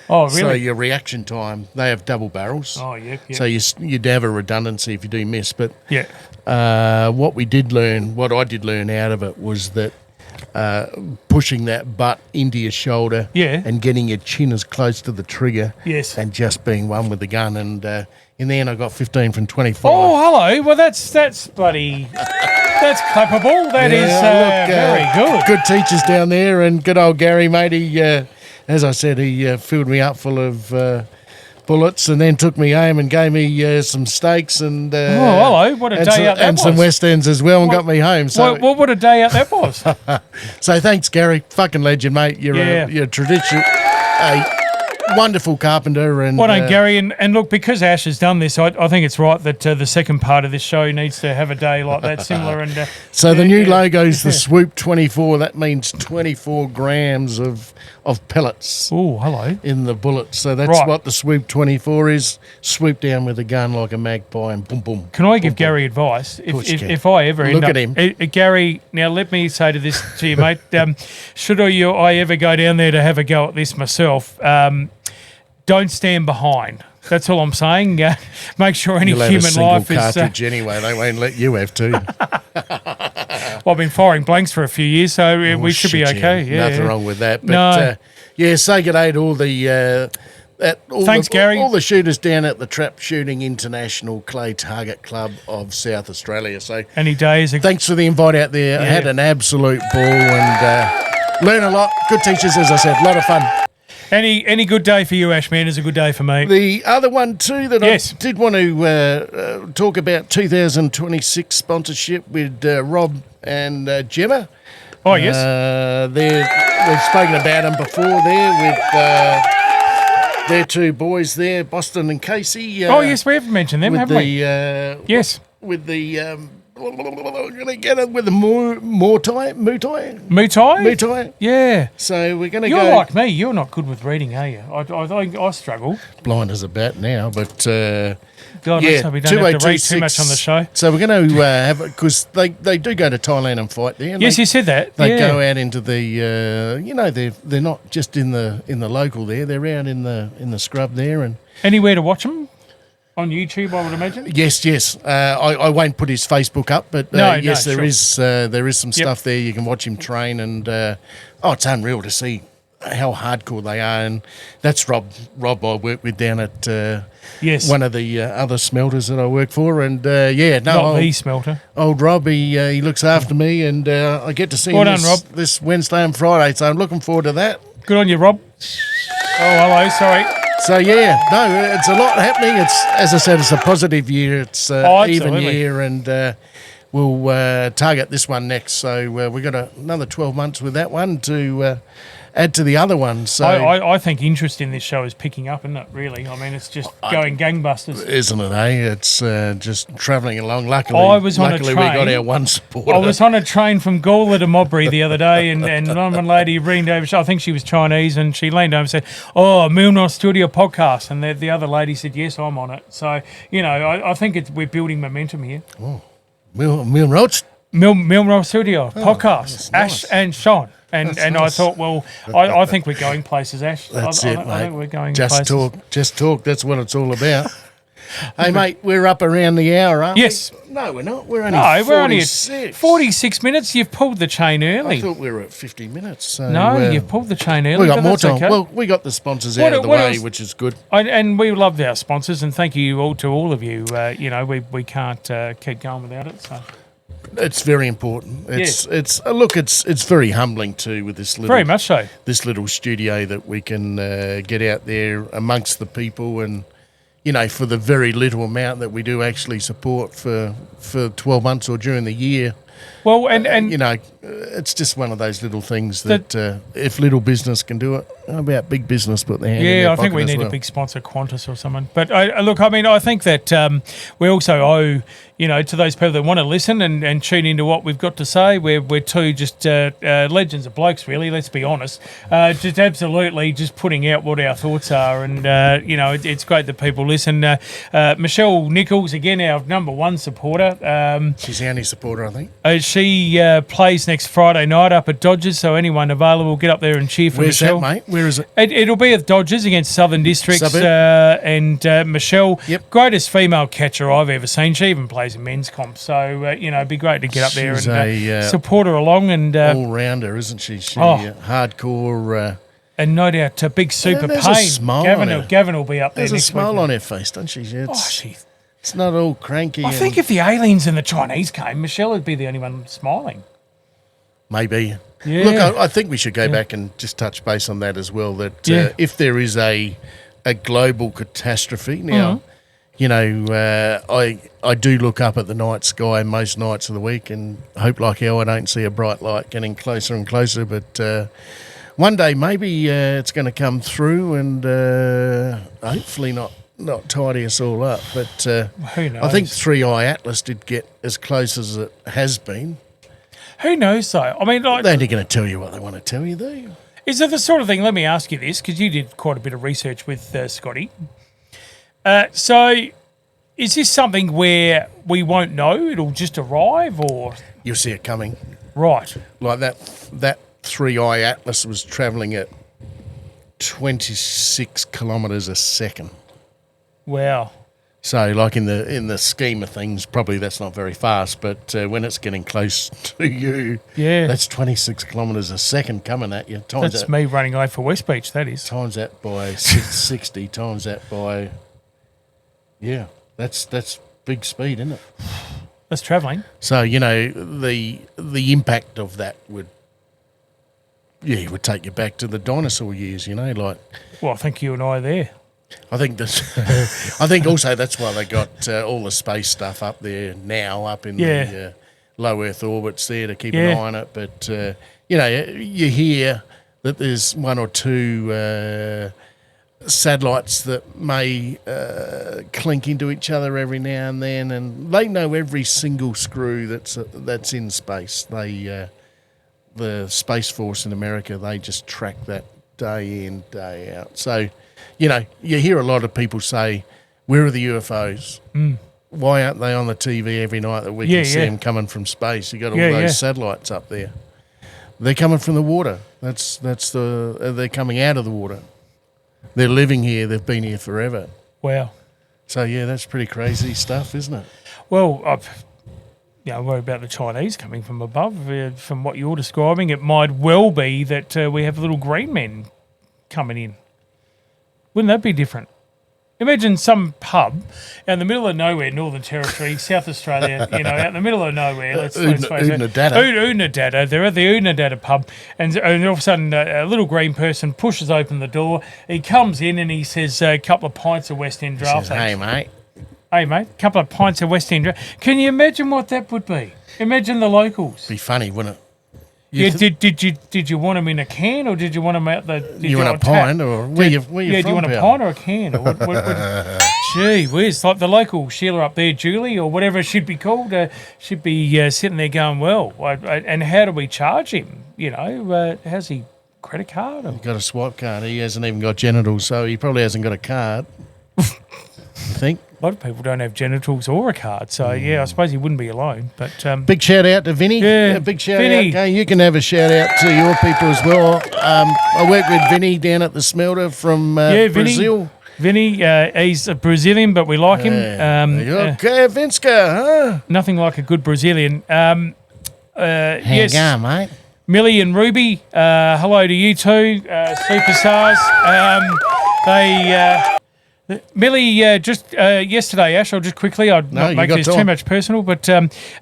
Oh, really? So your reaction time, they have double barrels. Oh, yep. So you'd have a redundancy if you do miss. But Yeah. what I did learn out of it was that pushing that butt into your shoulder Yeah. and getting your chin as close to the trigger Yes. and just being one with the gun. And in the end, I got 15 from 25. Oh, hello. Well, that's bloody... That's capable. That is very good. Good teachers down there, and good old Gary, mate. He, as I said, he filled me up full of bullets, and then took me home and gave me some steaks and hello. What a and day some, out that and some was. West Ends as well, and got me home. So, What a day out that was. so thanks, Gary. Fucking legend, mate. You're a tradition, a wonderful carpenter, and Well done, Gary. And look, because Ash has done this, I think it's right that the second part of this show needs to have a day like that, similar. And so the new logo's the Swoop 24. That means 24 grams of pellets Oh, hello. in the bullet. So that's Right. what the Swoop 24 is. Swoop down with a gun like a magpie and boom, boom. Can I give Gary advice? course you can. If I ever end Look up, at him. Gary, now let me say this to you, mate. Should I ever go down there to have a go at this myself, don't stand behind. That's all I'm saying. Make sure any You'll have a human single life is. cartridge anyway. They won't let you have two. Well, I've been firing blanks for a few years, so we should be Shit, okay. Yeah, nothing wrong with that. But No. say good day to all the Thanks, Gary. all the shooters down at the Trap Shooting International Clay Target Club of South Australia. So Any days. thanks for the invite out there. I had an absolute ball and learn a lot. Good teachers, as I said, a lot of fun. Any good day for you, Ash, man, is a good day for me. The other one too that Yes. I did want to talk about 2026 sponsorship with Rob and Gemma. Oh, yes. We've spoken about them before there with their two boys there, Boston and Casey. Oh, yes, we have mentioned them, with haven't we? Yes. With the gonna get it with the Muay Muay? Yeah. So we're gonna You're go. like me. You're not good with reading, are you? I struggle. Blind as a bat now, but God, let's hope we don't have to read too much on the show. So we're going to have it because they do go to Thailand and fight there. And Yes, you said that. They yeah. go out into the they're not just in the local there. They're out in the scrub there and Anywhere to watch them? On YouTube, I would imagine. yes. I won't put his Facebook up, but yes, no, there sure. is some stuff there. You can watch him train, and it's unreal to see how hardcore they are. And that's Rob I work with down at Yes. one of the other smelters that I work for, and Not the smelter. old Rob, he looks after me, and I get to see Well him done, Rob. this Wednesday and Friday, so I'm looking forward to that. Good on you, Rob. Oh, hello. Sorry. So it's a lot happening. It's, as I said, it's a positive year. It's even absolutely. year, and we'll target this one next. So we've got another 12 months with that one to add to the other one. So I think interest in this show is picking up, isn't it, really? I mean, it's just going gangbusters. isn't it? It's just travelling along. Luckily, I was on a we got train. our one supporter. I was on a train from Gawler to Modbury the other day, and one lady leaned over. I think she was Chinese, and she leaned over and said, "Oh, Milner Studio podcast." And the other lady said, "Yes, I'm on it." So I think we're building momentum here. Milne Roach. Milner Studio podcast, that's nice. Ash and Shaun. And That's I nice. thought, well, I think we're going places, Ash. That's I it, mate. I think we're going just places. just talk. That's what it's all about. Hey, mate, we're up around the hour, aren't Yes. we? No, we're not. We're only We're only at 46. 46 minutes. You've pulled the chain I early. thought we were at 50 minutes. So, No, you've pulled the chain early. we got but more that's time. okay. Well, we got the sponsors What- out of the what way, else? which is good. And we love our sponsors, and thank you all to all of you. We can't keep going without it. So It's very important. It's it's very humbling too with this little very much so. this little studio that we can get out there amongst the people and. For the very little amount that we do actually support for 12 months or during the year, Well, and it's just one of those little things that if little business can do it, how about big business put their hand in yeah, their I think pocket we as need well? a big sponsor, Qantas or someone. But look, I mean, I think that we also owe, to those people that want to listen and tune into what we've got to say. We're two just legends of blokes, really. Let's be honest. Just absolutely just putting out what our thoughts are, and it's great that people listen. Michelle Nichols, again, our number one supporter. She's the only supporter, I think. She plays next Friday night up at Dodgers, so anyone available, get up there and cheer for Where's Michelle. that, mate? Where is it? It'll be at Dodgers against Southern Districts, Suburb. and Michelle, Yep. greatest female catcher I've ever seen. She even plays in men's comp, so it'd be great to get up there She's and support her along, and All-rounder, isn't she? Hardcore. and no doubt big super there's a pain. smile Gavin, on her. Gavin will be up there There's a next smile week. on her face, doesn't she? She. It's not all cranky. I think if the aliens and the Chinese came, Michelle would be the only one smiling. Maybe. Yeah. Look, I think we should go back and just touch base on that as well. That Yeah. if there is a global catastrophe now, I do look up at the night sky most nights of the week and hope like hell I don't see a bright light getting closer and closer. But one day maybe it's going to come through and hopefully not tidy us all up. But Who knows? I think 3i Atlas did get as close as it has been. Who knows, though? I mean, like, They're only going to tell you what they want to tell you, though. is it the sort of thing? Let me ask you this, because you did quite a bit of research with Scotty. So, is this something where we won't know? It'll just arrive, or You'll see it coming. right? Like that 3i Atlas was travelling at 26 kilometres a second. Wow. So, like in the scheme of things, probably that's not very fast. But when it's getting close to you, Yeah. that's 26 kilometres a second coming at you. That's me running away for West Beach, that is. Times that by 60. Times that by, yeah, that's big speed, isn't it? That's travelling. So the impact of that would take you back to the dinosaur years. Like. Well, I think you and I are there. I think I think also that's why they got all the space stuff up there now, up in the low Earth orbits there to keep an eye on it. But you hear that there's one or two satellites that may clink into each other every now and then, and they know every single screw that's in space. The Space Force in America, they just track that day in, day out. So. You hear a lot of people say, where are the UFOs? Why aren't they on the TV every night that we can see them coming from space? You got all those satellites up there. They're coming from the water. They're coming out of the water. They're living here. They've been here forever. Wow. So, that's pretty crazy stuff, isn't it? Well, I worry about the Chinese coming from above. From what you're describing, it might well be that we have little green men coming in. Wouldn't that be different? Imagine some pub out in the middle of nowhere, Northern Territory, South Australia, out in the middle of nowhere. Let's face it. Oodnadatta. They're at the Oodnadatta pub, and all of a sudden a little green person pushes open the door. He comes in and he says, a couple of pints of West End draft. Hey, mate. Hey, mate, a couple of pints of West End draft. Can you imagine what that would be? Imagine the locals. Be funny, wouldn't it? Did you want them in a can, or did you want them out the? You want a pint, or where you from? Do you want a pint or a can? Or what, gee whiz, like the local Sheila up there, Julie, or whatever it should be called, should be sitting there going, well, and how do we charge him? Has he credit card? Or? He's got a swipe card. He hasn't even got genitals, so he probably hasn't got a card. I think. A lot of people don't have genitals or a card, so I suppose he wouldn't be alone. But big shout out to Vinny. Yeah, big shout Vinny. out. Okay, you can have a shout out to your people as well. I work with Vinny down at the smelter from Brazil. Vinny, he's a Brazilian, but we like him. Okay, Vinska, huh? Nothing like a good Brazilian. Hang on, mate. Millie and Ruby, hello to you two, superstars. Millie, just yesterday, Ash, I'll just quickly, I'd not make this too much personal, but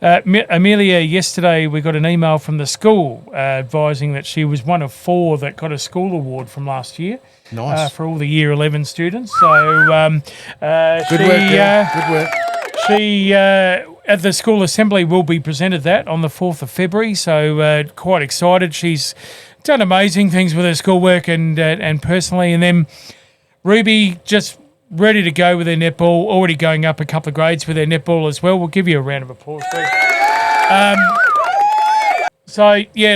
Amelia, yesterday we got an email from the school advising that she was one of 4 that got a school award from last year. Nice. For all the Year 11 students. So good work. She, at the school assembly, will be presented that on the 4th of February, so quite excited. She's done amazing things with her schoolwork and personally, and then Ruby just ready to go with her netball, already going up a couple of grades with her netball as well. We'll give you a round of applause, please.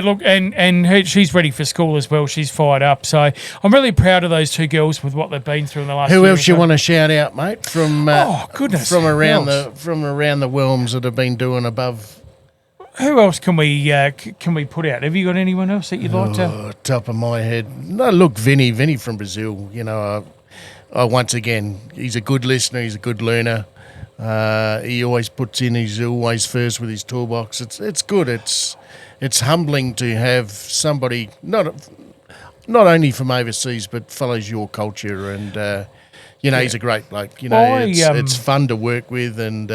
Look, and she's ready for school as well. She's fired up. So I'm really proud of those 2 girls with what they've been through in the last year. Who else you want to shout out, mate, from goodness, from around the Wilms that have been doing above? Who else can we put out? Have you got anyone else that you'd like to? Top of my head. No, look, Vinny from Brazil. Once again, he's a good listener. He's a good learner. He always puts in. He's always first with his toolbox. It's good. It's humbling to have somebody not only from overseas but follows your culture. And he's a great bloke. It's fun to work with, and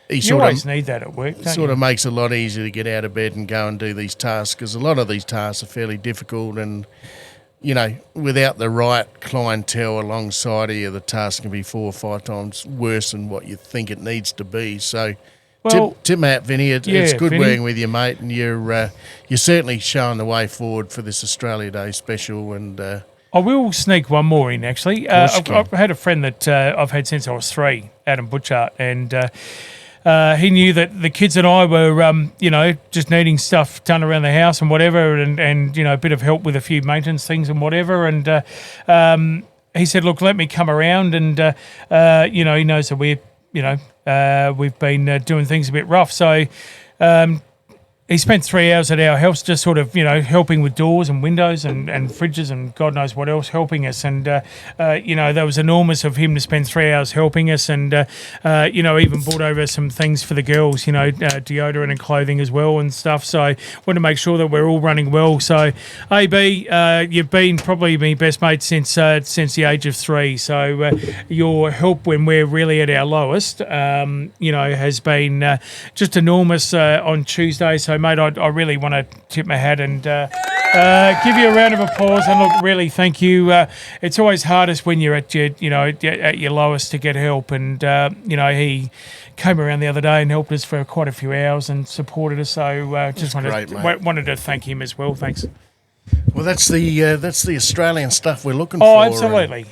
you always need that at work. Sort of makes it a lot easier to get out of bed and go and do these tasks, because a lot of these tasks are fairly difficult, and without the right clientele alongside you, the task can be 4 or 5 times worse than what you think it needs to be. So, tip my hat, Vinny. It's good Vinny. working with you, mate, and you're certainly showing the way forward for this Australia Day special. And I will sneak one more in, actually. I've had a friend that I've had since I was 3, Adam Butchart, and he knew that the kids and I were, just needing stuff done around the house and whatever, and a bit of help with a few maintenance things and whatever. And he said, "Look, let me come around." And he knows that we've been doing things a bit rough, so he spent 3 hours at our house just sort of, helping with doors and windows and fridges and God knows what else, helping us. And, that was enormous of him to spend 3 hours helping us and, even brought over some things for the girls, deodorant and clothing as well and stuff. So I want to make sure that we're all running well. So, AB, you've been probably my best mate since the age of 3. So your help when we're really at our lowest, has been just enormous on Tuesday. So, mate, I really want to tip my hat and give you a round of applause. And look, really, thank you. It's always hardest when you're at your lowest to get help. And he came around the other day and helped us for quite a few hours and supported us. So just wanted to thank him as well. Thanks. Well, that's the Australian stuff we're looking for. Oh, absolutely.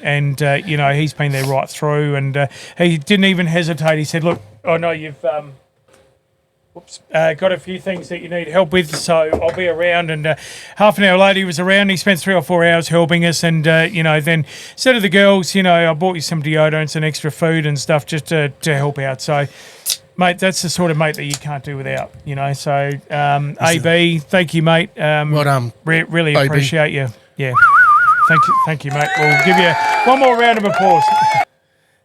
And he's been there right through, and he didn't even hesitate. He said, "Look, I know you've got a few things that you need help with, so I'll be around." And half an hour later, he was around. He spent 3 or 4 hours helping us, and then said to the girls, I bought you some deodorants and extra food and stuff just to help out. So, mate, that's the sort of mate that you can't do without, So, AB, thank you, mate. Really AB. appreciate you. Yeah, thank you, mate. We'll give you one more round of applause.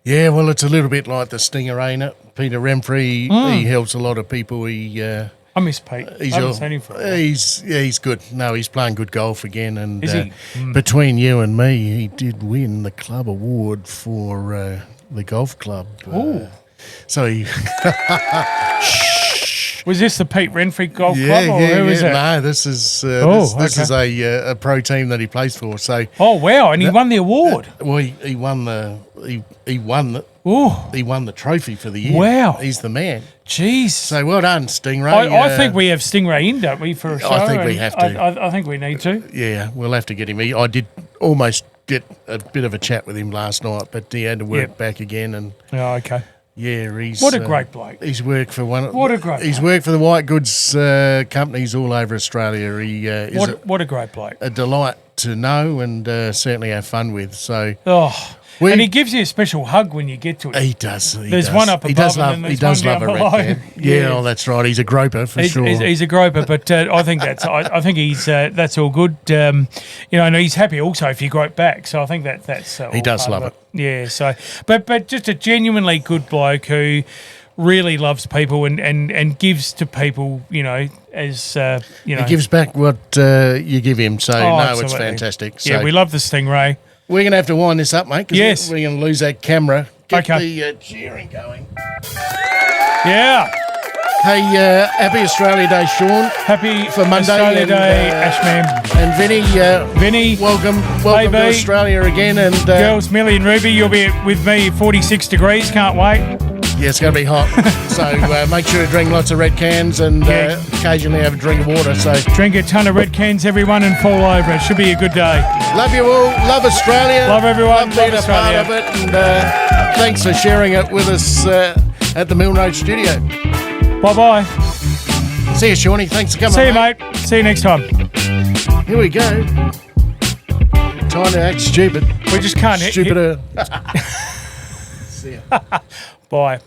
Yeah, well, it's a little bit like the Stinger, ain't it? Peter Remfrey, he helps a lot of people. I miss Pete. I haven't seen him for a while. He's good. No, he's playing good golf again. And is he? Between you and me, he did win the club award for the golf club. So he... Was this the Pete Renfrey Golf Club, or who is it? No, this is this is a pro team that he plays for. So. Oh wow! And he won the award. He won the trophy for the year. Wow, he's the man. Jeez. So well done, Stingray. I think we have Stingray in, don't we, for a show? I think we have to. I think we need to. Yeah, we'll have to get him. I did almost get a bit of a chat with him last night, but he had to work back again. And okay. Yeah, what a great bloke. He's worked for He's worked for the white goods companies all over Australia. He is what a great bloke. A delight to know and certainly have fun with. So and he gives you a special hug when you get to it. He does. There's one up above and there's one down below. Yeah, that's right. He's a groper for sure. He's a groper, but I think he's that's all good. And he's happy also if you grope back. So I think that's he does love it. Yeah. So, but just a genuinely good bloke who really loves people and gives to people. As he gives back what you give him. So absolutely. It's fantastic. So, yeah, we love the Stingray. We're going to have to wind this up, mate, because we're going to lose that camera. Get okay. the cheering going. Yeah. Hey, happy Australia Day, Shaun. Happy for Monday Australia Day, Ashman. And Vinny, welcome to Australia again. And girls, Millie and Ruby, you'll be with me 46 degrees. Can't wait. Yeah, it's going to be hot. So make sure to drink lots of red cans and occasionally have a drink of water. So drink a ton of red cans, everyone, and fall over. It should be a good day. Love you all. Love Australia. Love everyone. Love being a part of it. And thanks for sharing it with us at the Mill Road studio. Bye-bye. See you, Shawnee. Thanks for coming. See you, mate. See you next time. Here we go. Time to act stupid. We just can't Stupider. See ya. Bye.